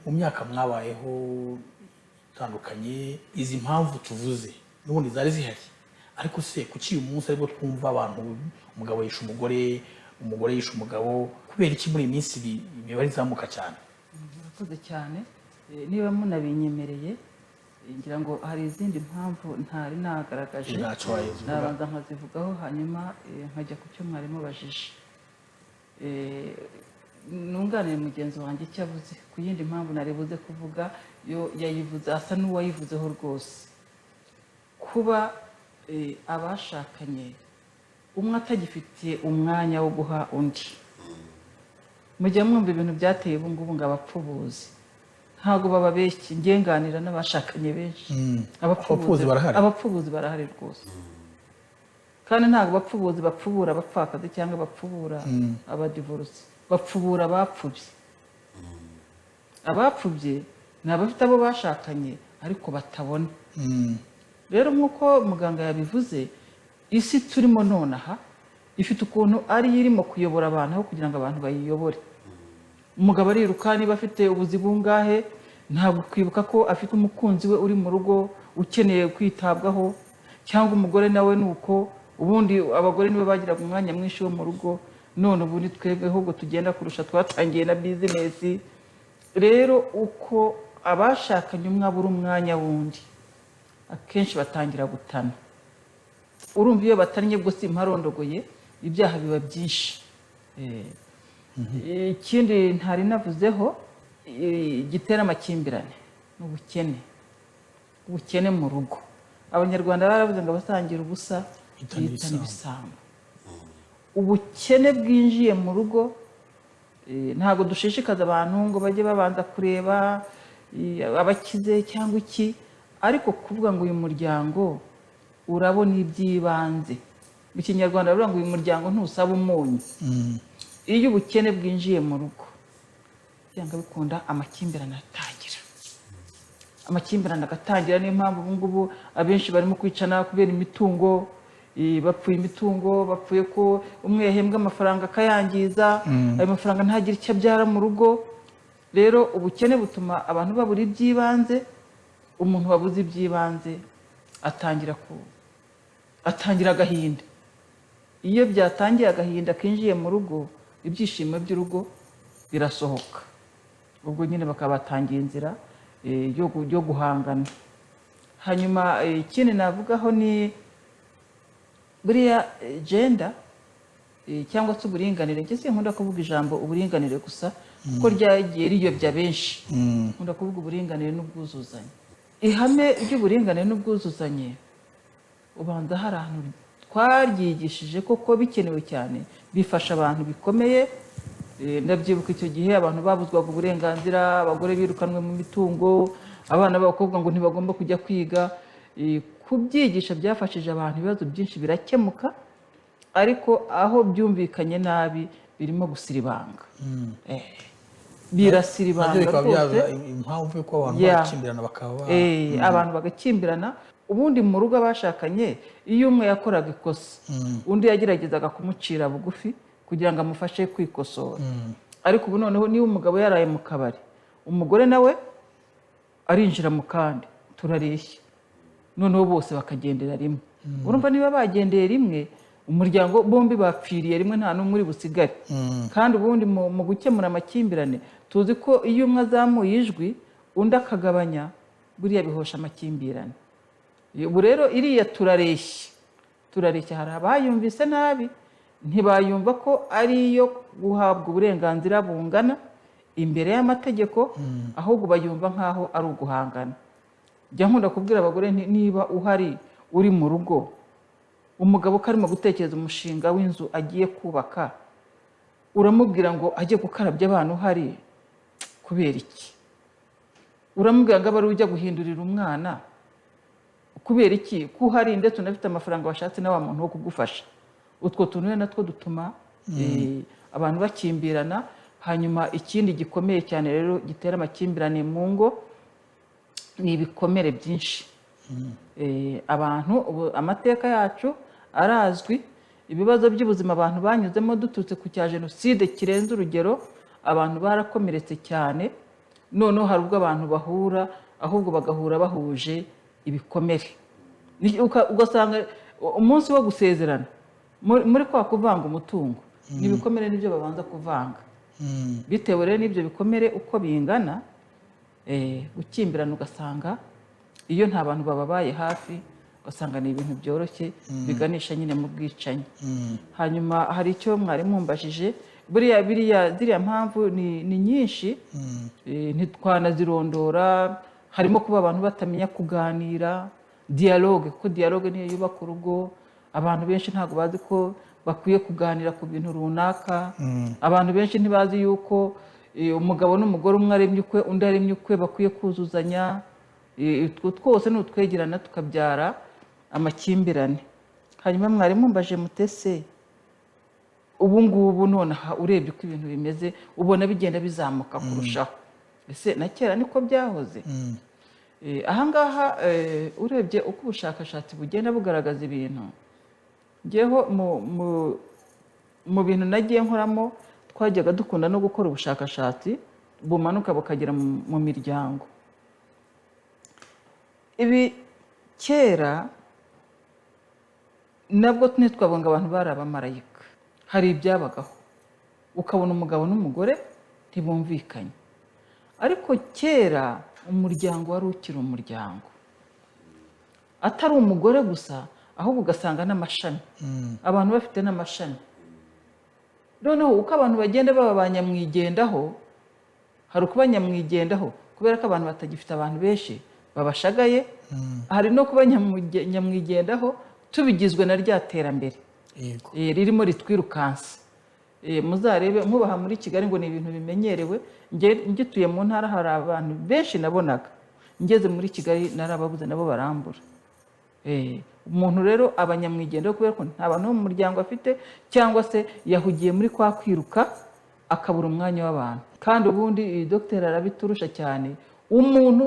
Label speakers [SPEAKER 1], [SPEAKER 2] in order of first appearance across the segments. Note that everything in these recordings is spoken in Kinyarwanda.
[SPEAKER 1] mu myaka mwabayeho itandukanye izi mpamvu tuvuze n'ubundi zari zihari ariko se kuki uyu munsi aribwo twumva abantu umugabo yisha umugore umugore yisha umugabo kubera iki muri iyi minsi imibare izamuka cyane?
[SPEAKER 2] Murakoze cyane. Niba munabinyemereye ngira ngo hari izindi mpamvu ntari nagaragaje nabanza nkazivugaho hanyuma nkajya ku cyo mwari mubajije. Nunganire mugenzi wanjye icyo avuze ku yindi mpamvu nari buze kuvuga yo yayivuze asa n'uwayivuzeho rwose. Kuba abashakanye umwe atagifitiye umwanya wo guha undi. Mujya mwumva ibintu byateye ubu ngubu ngo abapfubuzi ntabwo bababeshye ngenganira n'abashakanye benshi. Abapfubuzi barahari rwose kandi ntabwo abapfubuzi bapfubura abapfakazi cyangwa bapfubura abadivorce, bapfubura abapfubye. Abapfubye ni abafite abo bashakanye ariko batabona. Rero nk'uko muganga yabivuze isi turimo nonaha ifite ukuntu ari irimo kuyobora abantu aho kugira ngo abantu bayiyobore. Umugabo ariruka niba afite ubuzi bungahe ntabwo kwibuka ko afite umukunzi we uri mu rugo ukeneye kwitabwaho, cyangwa umugore nawe nuko ubundi abagore nibo bagiraga umwanya mwinshi wo mu rugo, none ubundi twebwe ahubwo tugenda kurusha twatangiye na business. Rero uko abashakanye umwe abura umwanya wundi akenshi batangira gutana. Urumva iyo batannye bwo simparondogoye ibyaha biba byinshi. Ikindi ntari navuzeho gitera amakimbirane n'ubukene. Ubukene mu rugo. Abanyarwanda baravuze ngo abasangira ubusa bitana ibisambo. Ubukene bwinjiye mu rugo ntabwo dushishikaza abantu ngo bajye babanza kureba abakize cyangwa iki, ariko kuvuga ngo uyu muryango urabona iby'ibanze. Mu Kinyarwanda baravuga ngo uyu muryango ntusaba umunyu. Iyo ubukene bwinjiye mu rugo byanga bikunda amakimbirane atangira. Amakimbirane agatangira, niyo mpamvu ubu ngubu abenshi barimo kwicana kubera imitungo. Bapfuye imitungo, bapfuye ko umwe yahembwa amafaranga akayangiza, ayo mafaranga ntagire icyo abyara mu rugo. Rero ubukene butuma abantu babura iby'ibanze. Umuntu wabuze iby'ibanze atangira agahinda. Iyo byatangiye agahinda kinjiye mu rugo, ibyishimo by'urugo birasohoka. Ubwo nyine bakabatangiye inzira yo guhangana. Hanyuma ikindi navugaho ni buriya gender cyangwa se uburinganire. Njye sinkunda kuvuga ijambo uburinganire gusa kuko ryagiye riyobya benshi. Nkunda kuvuga uburinganire n'ubwuzuzanye. Ihame ry'uburinganire n'ubwuzuzanye ubanza hari ahantu twaryigishije koko bikenewe cyane, bifasha abantu bikomeye. Ndabyibuka icyo gihe abantu babuzwaga uburenganzira, abagore birukanwe mu mitungo, abana b'abakobwa ngo ntibagomba kujya kwiga. Kubyigisha byafashije abantu, ibibazo byinshi birakemuka, ariko aho byumvikanye nabi birimo gusiribanga. Birasiribanga rwose.
[SPEAKER 1] Impamvu yuko abantu bakimbirana bakaba
[SPEAKER 2] abantu bagakimbirana. Ubundi mu rugo abashakanye iyo umwe yakoraga ikosa undi yageragezaga kumucira bugufi kugira ngo amufashe kwikosora. Ariko ubu noneho niba umugabo yaraye mu kabari, umugore nawe arinjira mu kandi turareshya, noneho bose bakagendera rimwe. Urumva niba bagendeye rimwe umuryango bombi bapfiriye rimwe, nta n'umwe uri busigare. Kandi ubundi mu gukemura amakimbirane tuzi ko iyo umwe azamuye ijwi undi akagabanya buriya bihosha amakimbirane. Ubu rero iriya turareshya hari abayumvise nabi, ntibayumva ko ari iyo guhabwa uburenganzira bungana imbere y'amategeko, ahubwo bayumva nk'aho ari uguhangana. Njya nkunda kubwira abagore niba uhari uri mu rugo, umugabo ko arimo gutekereza umushinga w'inzu agiye kubaka, uramubwira ngo ajye gukarabya abantu uhari kubera iki? Uramubwira ngo abe ari ujya guhindurira umwana kubera iki? Ko uhari ndetse unafite amafaranga washatse na wa muntu wo kugufasha. Utwo tuntu natwo dutuma abantu bakimbirana. Hanyuma ikindi gikomeye cyane rero gitera amakimbirane mu ngo ni ibikomere byinshi. Abantu amateka yacu arazwi, ibibazo by'ubuzima abantu banyuzemo duturutse ku cya jenoside kirenze urugero. Abantu barakomeretse cyane, noneho hari ubwo abantu bahura ahubwo bagahura bahuje ibikomere. Ugasanga umunsi wo gusezerana muri kwa kuvanga umutungo n'ibikomere nibyo babanza kuvanga. Bitewe rero n'ibyo bikomere uko bingana, gukimbirana ugasanga iyo nta bantu bababaye hafi ugasanga ni ibintu byoroshye biganisha nyine mu bwicanyi. Hanyuma hari icyo mwari mumbajije, ziriya mpamvu ni nyinshi, ntitwanazirondora. Harimo kuba abantu batamenya kuganira, dialogue, kuko dialogue niyo yubaka urugo. Abantu benshi ntabwo bazi ko bakwiye kuganira ku bintu runaka. Abantu benshi ntibazi yuko umugabo n'umugore umwe aremye ukwe undi aremye ukwe bakwiye kuzuzanya. Utwo twose ni utwegerana tukabyara amakimbirane. Hanyuma mwari mumbaje mutese, ubu ngubu nonaha urebye uko ibintu bimeze ubona bigenda bizamuka kurushaho. Ese na kera niko byahoze? Ahangaha urebye uko ubushakashatsi bugenda bugaragaza ibintu, ngeho mu bintu nagiye nkoramo twajyaga dukunda no gukora ubushakashatsi bumanuka bukagera mu miryango. Ibi kera nabwo ntitwavuga ngo abantu bari abamarayika. Hari ibyabagaho ukabona umugabo n'umugore ntibumvikanye, ariko kera umuryango wari ukiri umuryango, atari umugore gusa ahubwo ugasanga n'amashami, abantu bafite n'amashami. Noneho uko abantu bagenda baba ba nyamwigendaho, hari ukuba nyamwigendaho kubera ko abantu batagifite abantu benshi babashagaye, hari no kuba nyamwigendaho tubigizwe na rya terambere ririmo ritwirukansa. Muzarebe nkubaha muri Kigali ngo ni ibintu bimenyerewe. Ngituye mu ntara hari abantu benshi nabonaga, ngeze muri Kigali narababuze nabo barambura. Umuntu rero abanyamwigendaho kubera ko nta bantu mu muryango afite, cyangwa se yahugiye muri kwa kwiruka akabura umwanya w'abantu. Kandi ubundi Dr arabiturusha cyane, umuntu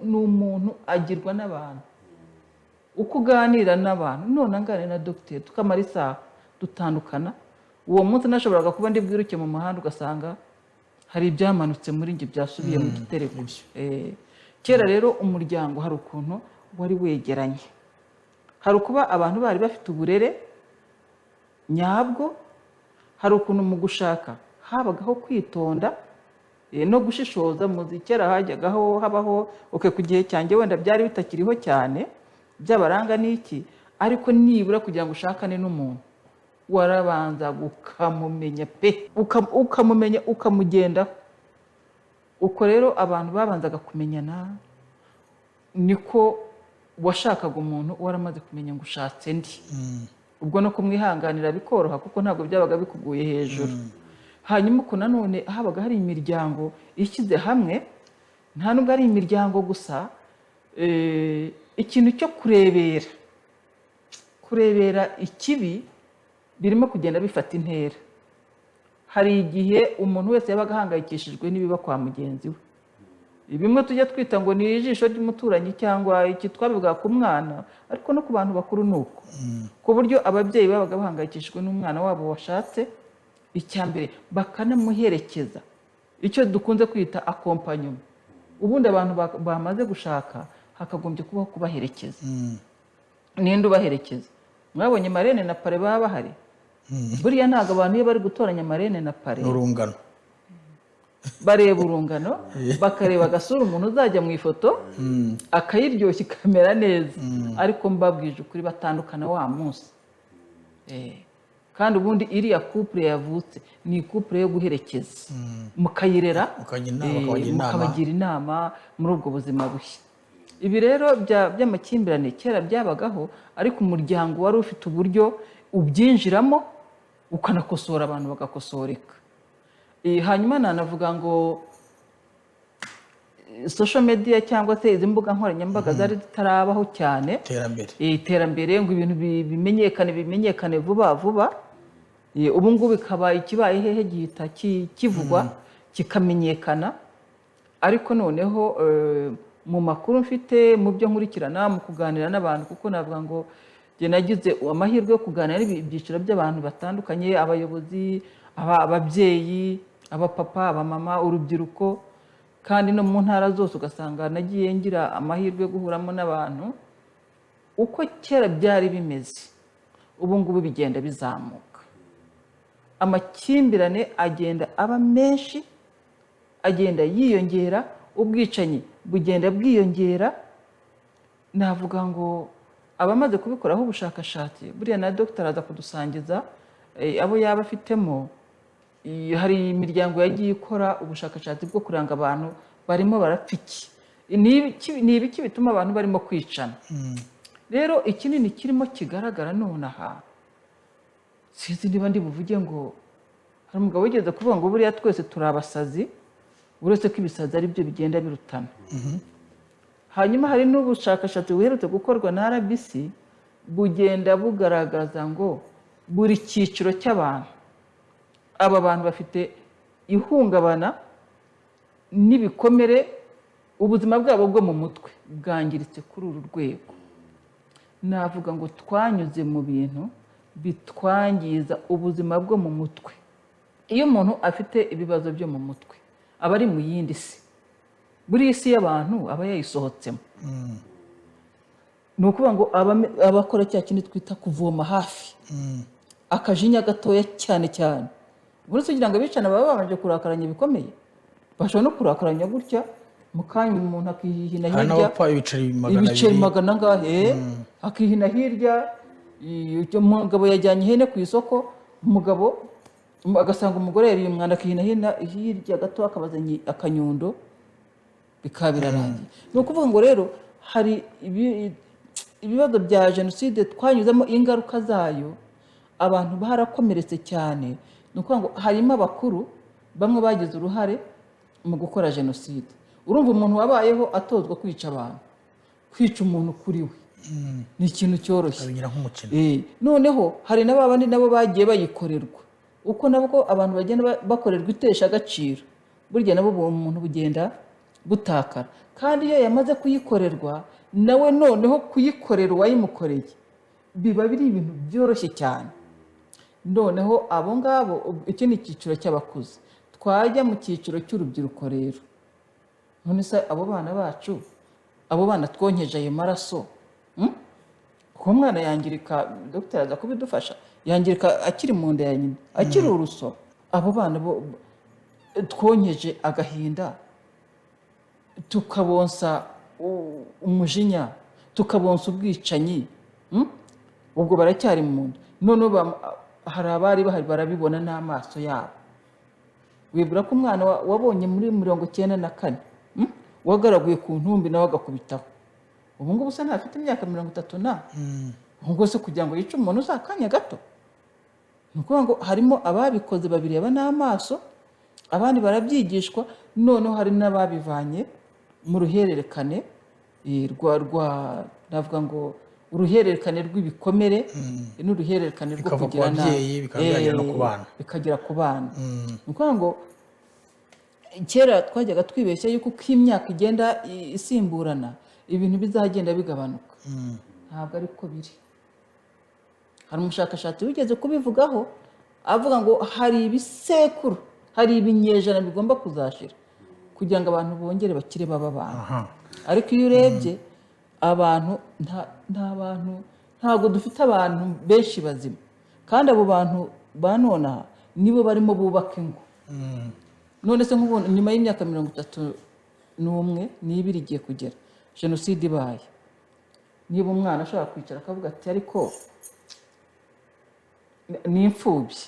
[SPEAKER 2] ni umuntu agirwa n'abantu. Uko uganira n'abantu, none angane na Dr tukamara isaha dutandukana, uwo munsi nashoboraga kuba ndi bwiruke mu muhanda ugasanga hari ibyamanutse muri njye byasubiye mu gitereko. Kera rero umuryango hari ukuntu wari wegeranye, hari ukuba abantu bari bafite uburere nyabwo, hari ukuntu mu gushaka habagaho kwitonda no gushishoza. Muzi kera hajyagaho habaho ku gihe cyanjye wenda byari bitakiriho cyane by'abaranga n'iki, ariko nibura kugira ngo ushakane n'umuntu warabanza ukamumenya pe, ukamumenya ukamugendaho. Uko rero abantu babanzaga kumenyana, niko washakaga umuntu waramaze kumenya ngo ushatse ndi. Ubwo no kumwihanganira bikoroha kuko ntabwo byabaga bikuguye hejuru. Hanyuma uko nanone habaga hari imiryango ishyize hamwe, nta nubwo ari imiryango gusa, ikintu cyo kurebera ikibi birimo kugenda bifata intera. Hari igihe umuntu wese yabaga ahangayikishijwe n'ibiba kwa mugenzi we. Bimwe tujya twita ngo ni ijisho ry'umuturanyi cyangwa iki twabivuga ku mwana, ariko no ku bantu bakuru nuko. Ku buryo ababyeyi babaga bahangayikishijwe n'umwana wabo washatse, icyambere bakanamuherekeza, icyo dukunze kwita accompagnement. Ubundi abantu bamaze gushaka hakagombye kubaho kubaherekeza. Ninde ubaherekeza? Mwabonye marene na pare baba bahari? Buriya ntabwo abantu iyo bari gutoranya marene na pare
[SPEAKER 1] urungano
[SPEAKER 2] bareba urungano, bakareba agasura umuntu uzajya mu ifoto akayiryoshya ikamera neza. Ariko mbabwije ukuri batandukana wa munsi. Kandi ubundi iriya couple yavutse ni couple yo guherekeza, mukayirera, mukabagira inama muri ubwo buzima bushya. Ibi rero by'amakimbirane kera byabagaho, ariko umuryango wari ufite uburyo ubyinjiramo ukanakosora, abantu bagakosoreka. Hanyuma nanavuga ngo social media cyangwa se izi mbuga nkoranyambaga zari zitarabaho cyane. Iterambere ngo ibintu bimenyekane vuba vuba. Ubu ngubu bikaba ikibaye hehe gihita kivugwa kikamenyekana. Ariko noneho mu makuru mfite, mu byo nkurikirana, mu kuganira n'abantu, kuko navuga ngo njye nagize amahirwe yo kuganira n'ibyiciro by'abantu batandukanye, abayobozi, ababyeyi, abapapa, abamama, urubyiruko. kandi no mu ntara zose ugasanga nagiye ngira amahirwe yo guhuramo n'abantu uko kera byari bimeze ubu ngubu bigenda bizamuka, amakimbirane agenda aba menshi, agenda yiyongera, ubwicanyi bugenda bwiyongera. Navuga ngo abamaze kubikoraho ubushakashatsi, buriya na dogiteri aza kudusangiza abo yaba afitemo. Hari imiryango yagiye ikora ubushakashatsi bwo kuranga abantu barimo barapfa iki, ni ibiki bituma abantu barimo kwicana. Rero ikinini kirimo kigaragara none aha, sinzi niba ndi buvuge ngo hari umugabo wigeze kuvuga ngo buriya twese turi abasazi, uretse ko ibisazi ari byo bigenda birutana. Hanyuma hari n'ubushakashatsi buherutse gukorwa na RBC bugenda bugaragaza ngo buri cyiciro cy'abantu, aba bantu bafite ihungabana n'ibikomere, ubuzima bwabo bwo mu mutwe bwangiritse kuri uru rwego. Navuga ngo twanyuze mu bintu bitwangiza ubuzima bwo mu mutwe. Iyo umuntu afite ibibazo byo mu mutwe aba ari mu yindi si, buri isi y'abantu aba yayisohotsemo. Ni ukuvuga ngo abakora cya kintu twita kuvoma hafi, akajinya gatoya cyane cyane. Uretse kugira ngo bicana baba babanje kurakaranya bikomeye, bashobora no kurakaranya gutya mu kanya umuntu akihina hirya,
[SPEAKER 1] n'abapfa
[SPEAKER 2] ibiceri magana angahe, akihina hirya. Umugabo yajyanye ihene ku isoko, umugabo agasanga umugore yariye umwanda, akihina hirya gato akabazanye akanyundo, bikaba birarangiye. Ni ukuvuga ngo rero hari ibibazo bya jenoside twanyuzemo, ingaruka zayo abantu barakomeretse cyane. Ni ukuvuga ngo harimo abakuru bamwe bagize uruhare mu gukora jenoside. Urumva umuntu wabayeho atozwa kwica abantu, kwica umuntu kuri we ni ikintu cyoroshye, noneho hari n'abandi nabo bagiye bayikorerwa, uko nabwo abantu bagenda bakorerwa itesha agaciro, burya nabo umuntu bugenda butakara. Kandi iyo yamaze kuyikorerwa nawe, noneho kuyikorera uwayimukoreye biba biri ibintu byoroshye cyane. Noneho abo ngabo, iki ni icyiciro cy'abakuze. Twajya mu cyiciro cy'urubyiruko rero, none se abo bana bacu, abo bana twonkeje ayo maraso, kuko umwana yangirika, dogiteri aza kubidufasha, yangirika akiri mu nda ya nyina, akiri urusoro. Abo bana twonkeje agahinda, tukabonsa umujinya, tukabonsa ubwicanyi, ubwo baracyari mu nda. Noneho hari abari bahari barabibona n'amaso yabo. Wibwira ko umwana wabonye muri 1994 wagaraguye ku ntumbi nawe agakubitaho, ubu ngubu se ntafite imyaka 30 na ubwo se kugira ngo yice umuntu uzakanya gato. Ni ukuvuga ngo harimo ababikoze babireba n'amaso, abandi barabyigishwa, noneho hari n'ababivanye mu ruhererekane navuga ngo uruhererekane rw'ibikomere n'uruhererekane rwo kugira bikagera ku bana. Ni ukuvuga ngo kera twajyaga twibeshya yuko uko imyaka igenda isimburana ibintu bizagenda bigabanuka. Ntabwo ariko biri. Hari umushakashatsi wigeze kubivugaho avuga ngo hari ibisekuru, hari ibinyejana bigomba kuzashira kugira ngo abantu bongere bakire baba abantu. Ariko iyo urebye abantu ntabwo dufite abantu benshi bazima, kandi abo bantu banona nibo barimo bubaka ingo. None se nk'ubu nyuma y'imyaka 31 n'ibiri igiye kugera jenoside ibaye, niba umwana ashaka kwicara akavuga ati ariko ni imfubyi,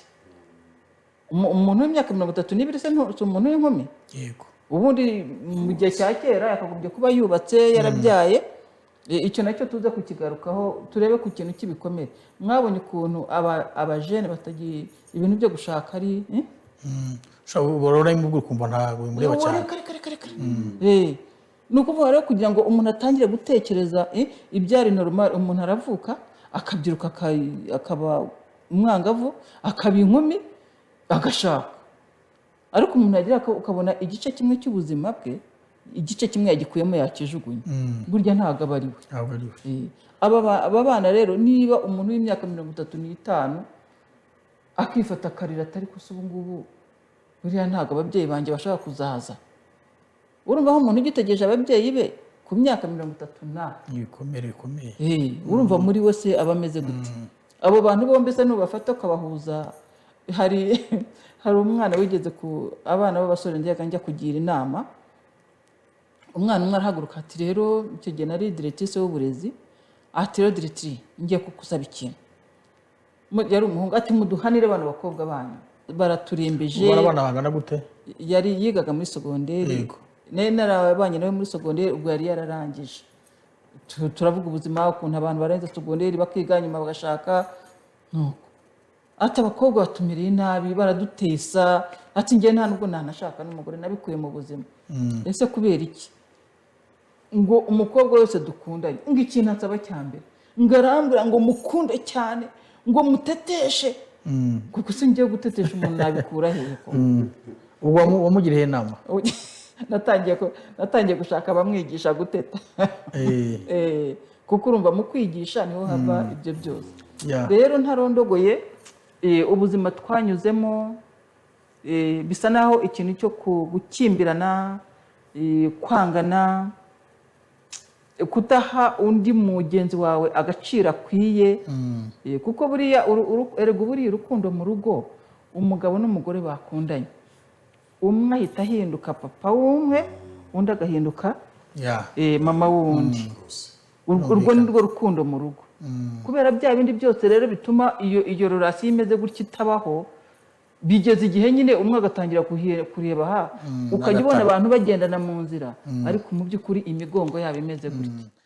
[SPEAKER 2] umuntu w'imyaka 32 se umuntu w'inkumi?
[SPEAKER 1] Yego.
[SPEAKER 2] Ubundi mu gihe cya kera yakagombye kuba yubatse yarabyaye. Icyo nacyo tuza kukigarukaho, turebe ku kintu cy'ibikomere. Mwabonye ukuntu abajene batagiye ibintu byo gushaka ari
[SPEAKER 1] borora imbuga ukumva ntabwo bimureba cyane.
[SPEAKER 2] Ni ukuvuga rero kugira ngo umuntu atangire gutekereza ibyari normal, umuntu aravuka akabyiruka akaba umwangavu, akaba inkumi, agashaka. Ariko umuntu yagira ukabona igice kimwe cy'ubuzima bwe, igice kimwe yagikuyemo yakijugunye, burya ntabwo aba ari we. Aba bana rero, niba umuntu w'imyaka 35 akifata akarira atari kusa ubu ngubu, buriya ntabwo ababyeyi banjye bashaka kuzaza. urumva aho umuntu ugitegereje ababyeyi be ku myaka 30
[SPEAKER 1] ibikomere bikomeye
[SPEAKER 2] urumva muri we se aba ameze gute abo bantu bombi se nubafata ukabahuza hari umwana wigeze ku abana b'abasore njya kugira inama umwana umwe arahaguruka ati rero icyo gihe nari directrice w'uburezi ati rero directrice ngiye kukusaba ikintu yari umuhungu ati muduhanire bano bakobwa banyu baraturembeje
[SPEAKER 1] abana bangana gute
[SPEAKER 2] yari yigaga muri segonderi narabanye nawe muri segonderi ubwo yari yararangije turavuga ubuzima ukuntu abantu barenze segonderi bakiga nyuma bagashaka nuko ati abakobwa batumireye nabi baradutesa ati njye nta nubwo nanashaka n'umugore nabikuye mu buzima ese kubera iki ngo umukobwa wese dukundanye ngo ikintu ansaba cyambere ngo arambwira ngo mukunde cyane ngo muteteshe kuko se ngiye gutetesha umuntu nabikura hehe ko
[SPEAKER 1] ubwo wamugiriye inama
[SPEAKER 2] natangiye gushaka abamwigisha guteta kuko urumva mu kwigisha niho hava ibyo byose rero ntarondogoye ubuzima twanyuzemo bisa naho ikintu cyo gukimbirana kwangana kutaha undi mugenzi wawe agaciro akwiye kuko buriya urukundo mu rugo umugabo n'umugore bakundanye umwe ahita ahinduka papa w'umwe undi agahinduka mama w'undi urwo ni rwo rukundo mu rugo kubera bya bindi byose rero bituma iyo relation imeze gutya itabaho bigeze igihe nyine umwe agatangira kureba ukajya ubona abantu bagendana mu nzira ariko mu by'ukuri imigongo yabo imeze gutya